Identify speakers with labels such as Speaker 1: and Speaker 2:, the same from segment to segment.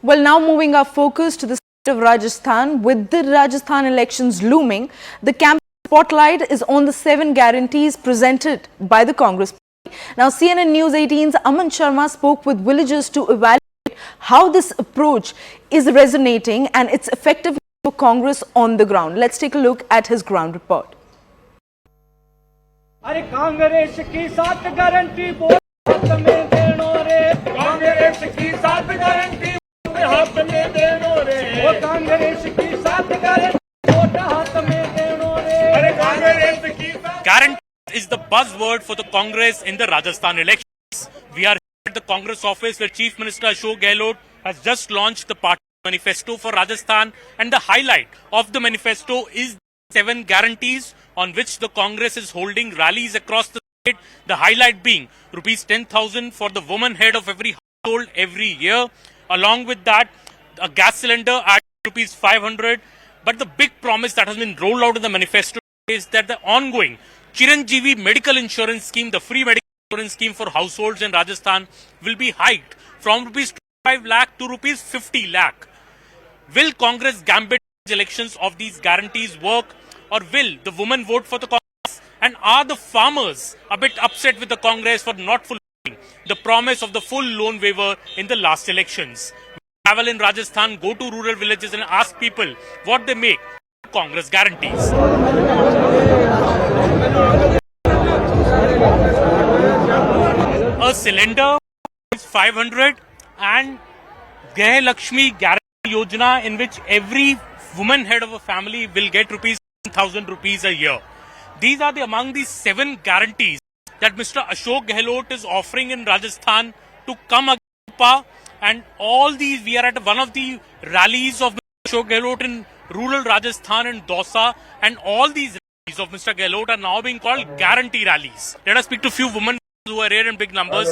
Speaker 1: Well, now moving our focus to the state of Rajasthan. With the Rajasthan elections looming, the campaign spotlight is on the 7 guarantees presented by the Congress Party. Now, CNN News 18's Aman Sharma spoke with villagers to evaluate how this approach is resonating and its effectiveness for Congress on the ground. Let's take a look at his ground report.
Speaker 2: अरे कांग्रेस की 7 guarantee vote हाथ में देनो रे, कांग्रेस की 7 guarantee vote हाथ में देनो रे, वो कांग्रेस की 7 गारंटी वोट हाथ में देनो रे, अरे कांग्रेस की
Speaker 3: Guarantee is the buzzword for the Congress in the Rajasthan elections. We are at the Congress office where Chief Minister Ashok Gehlot has just launched the party manifesto for Rajasthan, and the highlight of the manifesto is 7 guarantees on which the Congress is holding rallies across the state. The highlight being rupees 10,000 for the woman head of every household every year. Along with that, a gas cylinder at rupees 500. But the big promise that has been rolled out in the manifesto is that the ongoing Chiranjeevi medical insurance scheme, the free medical insurance scheme for households in Rajasthan, will be hiked from rupees 25 lakh to rupees 50 lakh. Will Congress gambit elections of these guarantees work, or will the women vote for the Congress? And are the farmers a bit upset with the Congress for not fulfilling the promise of the full loan waiver in the last elections? We travel in Rajasthan, go to rural villages and ask people what they make of Congress guarantees. A cylinder is 500 and Grah Lakshmi Guarantee Yojana, in which every woman head of a family will get rupees 10,000 rupees a year. These are among the 7 guarantees that Mr. Ashok Gehlot is offering in Rajasthan to come against. And all these, we are at one of the rallies of Mr. Ashok Gehlot in rural Rajasthan and Dausa, and all these rallies of Mr. Gehlot are now being called guarantee rallies. Let us speak to few women who are here in big numbers.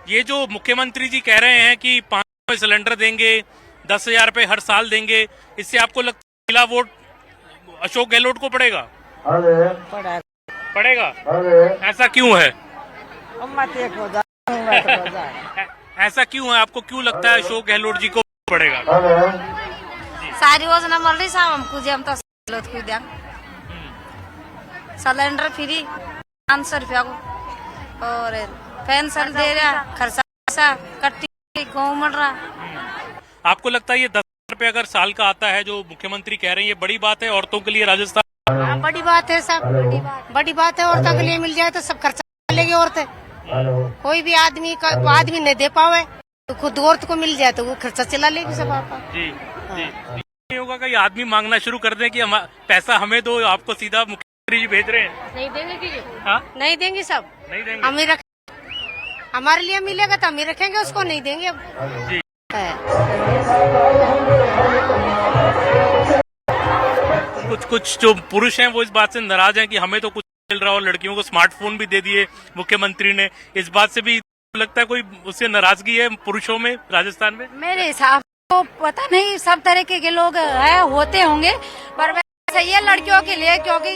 Speaker 3: ये जो मुख्यमंत्री जी कह रहे हैं कि 500 cylinder देंगे, 10,000 रुपए हर साल देंगे, इससे आपको लगता है पहला वोट अशोक गहलोत को पड़ेगा? पड़ेगा। ऐसा क्यों है? ऐसा क्यों है? आपको क्यों लगता है अशोक गहलोत जी को पड़ेगा?
Speaker 4: सारी योजना मिल रही साहब हमको, हम तो सिलेंडर फ्री 500 रुपया को, और पेंशन दे रहा, खर्चा कट्टी गाँव मिल रहा।
Speaker 3: आपको लगता है ये 10 रुपए अगर साल का आता है जो मुख्यमंत्री कह रहे हैं, ये बड़ी बात है औरतों के लिए राजस्थान?
Speaker 4: बड़ी बात है सब, बड़ी बात है। औरतों के लिए मिल जाए तो सब खर्चा लेगी औरतें। कोई भी आदमी नहीं दे पावे तो खुद औरत को मिल जाए तो वो खर्चा चला लेगी सब आपका।
Speaker 3: जी जी, नहीं होगा कि आदमी मांगना शुरू कर दें कि पैसा हमें दो, आपको सीधा मुख्यमंत्री जी भेज रहे हैं?
Speaker 4: नहीं देंगे कि
Speaker 3: हाँ?
Speaker 4: नहीं देंगे सब,
Speaker 3: नहीं देंगे।
Speaker 4: हम ही रख, हमारे लिए मिलेगा तो हम ही रखेंगे, उसको नहीं देंगे अब।
Speaker 3: जी कुछ जो पुरुष हैं वो इस बात से नाराज हैं कि हमें तो कुछ मिल रहा, और लड़कियों को स्मार्टफोन भी दे दिए मुख्यमंत्री ने। इस बात से भी लगता है कोई उससे नाराजगी है पुरुषों में राजस्थान में?
Speaker 4: मेरे हिसाब तो पता नहीं, सब तरीके के लोग है होते होंगे, पर सही है लड़कियों के लिए, क्योंकि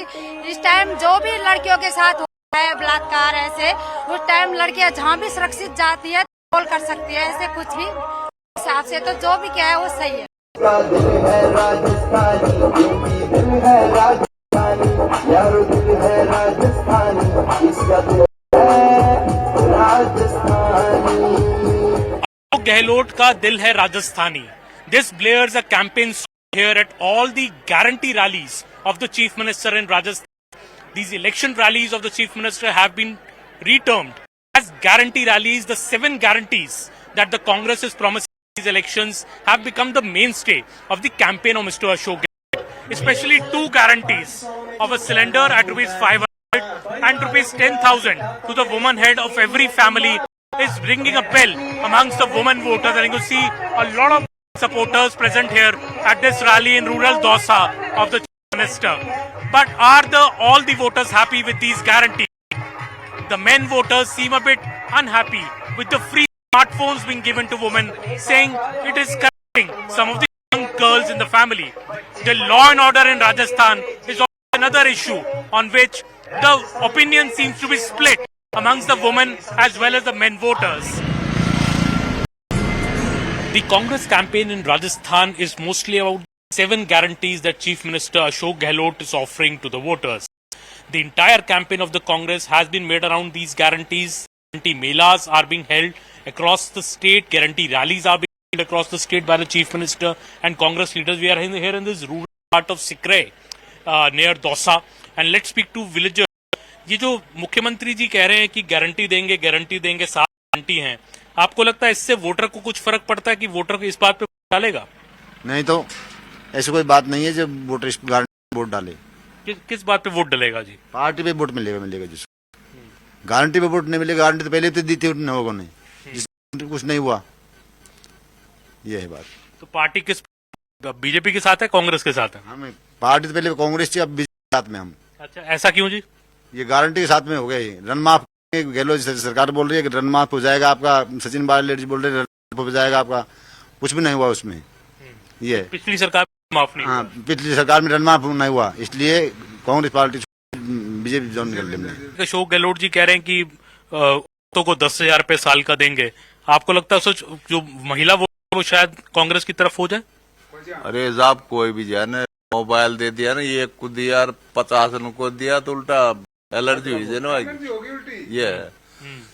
Speaker 4: इस टाइम जो भी लड़कियों के साथ होता है बलात्कार ऐसे, उस टाइम लड़कियां जहाँ भी सुरक्षित जाती है कॉल कर सकती है, ऐसे कुछ भी हिसाब से तो जो भी क्या है वो सही है।
Speaker 3: गहलोत का दिल है Rajasthani. This blares a campaign here at all the guarantee rallies of the Chief Minister in Rajasthan. These election rallies of the Chief Minister have been retermed as guarantee rallies. The 7 guarantees that the Congress is promising in these elections have become the mainstay of the campaign of Mr. Ashok Gehlot. Especially 2 guarantees of a cylinder at ₹500 and ₹10,000 to the woman head of every family is ringing a bell amongst the women voters, and you see a lot of supporters present here at this rally in rural Dausa of the Chief Minister. But are all the voters happy with these guarantees? The men voters seem a bit unhappy with the free smartphones being given to women, saying it is corrupting some of the young girls in the family. The law and order in Rajasthan is also another issue on which the opinion seems to be split amongst the women as well as the men voters. The Congress campaign in Rajasthan is mostly about 7 guarantees that Chief Minister Ashok Gehlot is offering to the voters. The entire campaign of the Congress has been made around these guarantees. Guarantee melas are being held across the state. Guarantee rallies are being held across the state by the Chief Minister and Congress leaders. We are here in this rural part of Sikre near Dausa. And let's speak to villagers. ये जो मुख्यमंत्री जी कह रहे हैं कि guarantee देंगे 7 guarantee हैं, आपको लगता है इससे वोटर को कुछ फर्क पड़ता है कि वोटर इस बात पे डालेगा?
Speaker 5: नहीं तो ऐसी कोई बात नहीं है जब वोटर इस गारंटी वोट डाले।
Speaker 3: किस बात पे वोट डलेगा जी?
Speaker 5: पार्टी पे वोट मिलेगा जिसको। गारंटी पे वोट नहीं मिलेगा। गारंटी तो पहले तो दी थी उन लोगों ने, जिसको कुछ नहीं हुआ। ये है बात।
Speaker 3: तो पार्टी किस बीजेपी के साथ है, कांग्रेस के साथ है?
Speaker 5: हमें पार्टी तो पहले कांग्रेस थी, अब बीजेपी के साथ में हम।
Speaker 3: अच्छा, ऐसा क्यों जी?
Speaker 5: ये गारंटी के साथ में हो गए। ऋण माफ गहलोत सरकार बोल रही है कि ऋण माफ हो जाएगा आपका। सचिन पायलट जी बोल रहे ऋण माफ हो जाएगा आपका। कुछ भी नहीं हुआ उसमें। ये
Speaker 3: पिछली सरकार माफ नहीं।
Speaker 5: हाँ, पिछली सरकार में ऋण माफ नहीं हुआ, इसलिए कांग्रेस पार्टी बीजेपी ज्वाइन कर ली।
Speaker 3: अशोक गहलोत जी कह रहे हैं कि औरतों को 10,000 रुपए साल का देंगे। आपको लगता है जो महिला वोट वो शायद कांग्रेस की तरफ हो जाए?
Speaker 6: अरे साहब, कोई भी जाए ना, मोबाइल दे दिया ना, ये को दिया 50 को दिया तो उल्टा एलर्जी हुई है ना। ये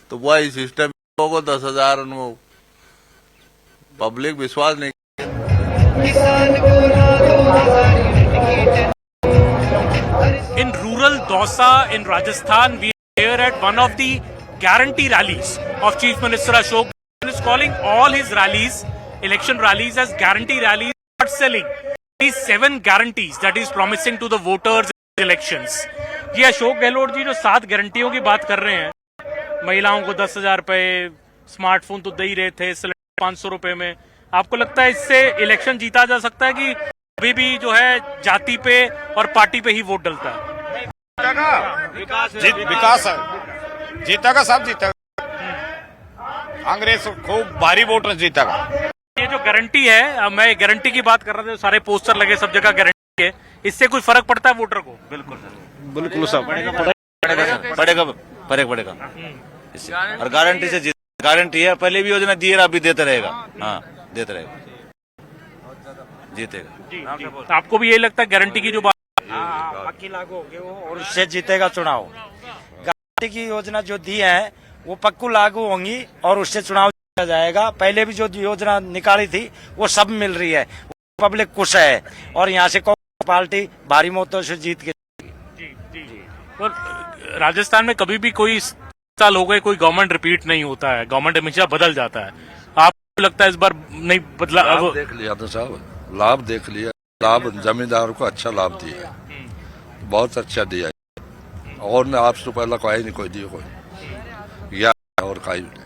Speaker 6: तो वही सिस्टम को 10,000 पब्लिक विश्वास नहीं।
Speaker 3: In rural Dausa in Rajasthan, we are here at one of the guarantee rallies of Chief Minister Ashok. He is calling all his rallies, election rallies, as guarantee rallies, not selling these 7 guarantees that he is promising to the voters in elections. ये अशोक गहलोत जी जो 7 गारंटियों की बात कर रहे हैं, महिलाओं को 10,000 रुपए, स्मार्टफोन तो दे ही रहे थे, सिलेंडर 500 रुपए में, आपको लगता है इससे इलेक्शन जीता जा सकता है कि अभी भी जो है जाति पे और पार्टी पे ही वोट डलता है?
Speaker 7: विकास है, जीतेगा, सब जीतेगा। कांग्रेस खूब भारी वोट जीतेगा।
Speaker 3: ये जो गारंटी है, मैं गारंटी की बात कर रहा था, सारे पोस्टर लगे सब जगह गारंटी है, इससे कोई फर्क पड़ता है वोटर को?
Speaker 7: बिल्कुल सब पड़ेगा
Speaker 8: इससे। और गारंटी से गारंटी है, पहले भी योजना दी है, अभी देते रहेगा। हाँ, देते रहेगा, जीतेगा।
Speaker 3: तो आपको भी यही लगता है गारंटी की जो बात
Speaker 9: पक्की लागू होगी वो, और उससे जीतेगा चुनाव। गारंटी की योजना जो दी है वो पक्कू लागू होंगी और उससे चुनाव जीता जाएगा। पहले भी जो योजना निकाली थी वो सब मिल रही है, पब्लिक खुश है और यहाँ से कांग्रेस पार्टी भारी मतों से जीत के।
Speaker 3: तो राजस्थान में कभी भी कोई साल हो गए कोई गवर्नमेंट रिपीट नहीं होता है, गवर्नमेंट हमेशा बदल जाता है। आपको लगता है इस बार नहीं बदला?
Speaker 6: लाभ देख लिया था साहब, लाभ देख लिया, लाभ जमींदार को अच्छा लाभ दिया, बहुत अच्छा दिया। और ने आपसे पहला कोई नहीं कोई दिया, कोई या और कोई नहीं।